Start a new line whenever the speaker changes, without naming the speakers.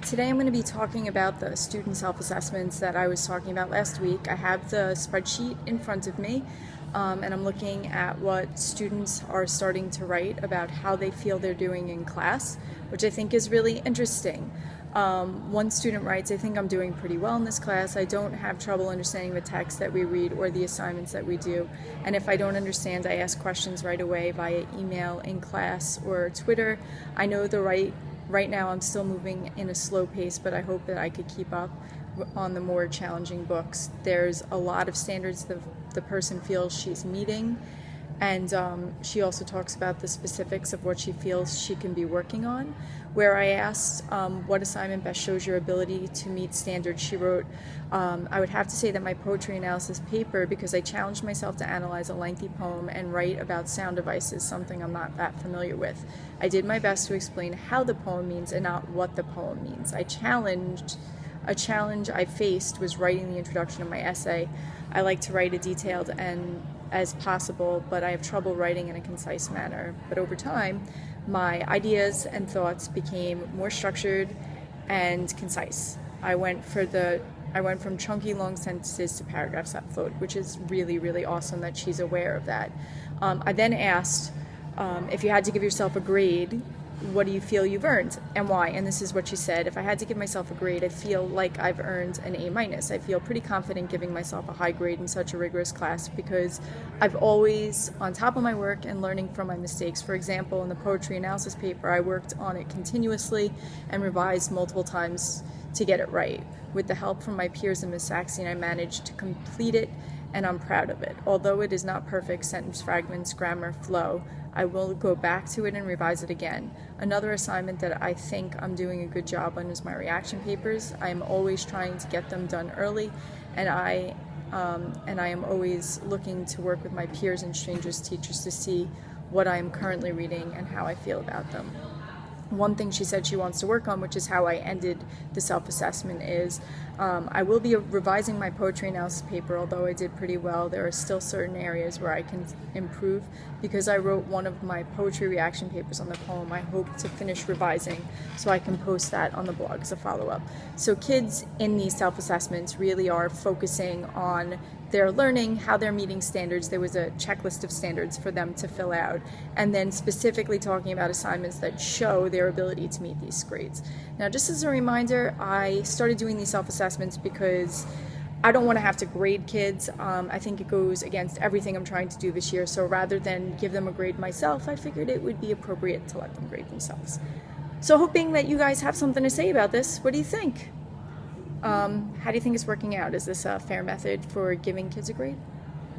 Today I'm going to be talking about the student self-assessments that I was talking about last week. I have the spreadsheet in front of me, and I'm looking at what students are starting to write about how they feel they're doing in class, which I think is really interesting. One student writes, "I think I'm doing pretty well in this class. I don't have trouble understanding the text that we read or the assignments that we do. And if I don't understand, I ask questions right away via email, in class, or Twitter. I know Right now I'm still moving in a slow pace, but I hope that I could keep up on the more challenging books. There's a lot of standards that the person feels she's meeting, and she also talks about the specifics of what she feels she can be working on. Where I asked what assignment best shows your ability to meet standards, she wrote, "I would have to say that my poetry analysis paper, because I challenged myself to analyze a lengthy poem and write about sound devices, something I'm not that familiar with. I did my best to explain how the poem means and not what the poem means. A challenge I faced was writing the introduction of my essay. I like to write a detailed and as possible, but I have trouble writing in a concise manner. But over time, my ideas and thoughts became more structured and concise. I went from chunky long sentences to paragraphs that float," which is really, really awesome that she's aware of that. I then asked, if you had to give yourself a grade, what do you feel you've earned and why? And this is what she said: "If I had to give myself a grade, I feel like I've earned an A-. I feel pretty confident giving myself a high grade in such a rigorous class because I've always on top of my work and learning from my mistakes. For example, in the poetry analysis paper, I worked on it continuously and revised multiple times to get it right. With the help from my peers and Ms. Saxon, I managed to complete it, and I'm proud of it. Although it is not perfect, sentence fragments, grammar, flow, I will go back to it and revise it again. Another assignment that I think I'm doing a good job on is my reaction papers. I am always trying to get them done early, and I am always looking to work with my peers and strangers teachers to see what I am currently reading and how I feel about them." One thing she said she wants to work on, which is how I ended the self-assessment, is I will be revising my poetry analysis paper. Although I did pretty well, there are still certain areas where I can improve. Because I wrote one of my poetry reaction papers on the poem, I hope to finish revising so I can post that on the blog as a follow-up. So kids in these self-assessments really are focusing on their learning, how they're meeting standards. There was a checklist of standards for them to fill out, and then specifically talking about assignments that show their ability to meet these grades. Now, just as a reminder, I started doing these self-assessments because I don't want to have to grade kids. I think it goes against everything I'm trying to do this year, so rather than give them a grade myself, I figured it would be appropriate to let them grade themselves. So hoping that you guys have something to say about this. What do you think? How do you think it's working out? Is this a fair method for giving kids a grade?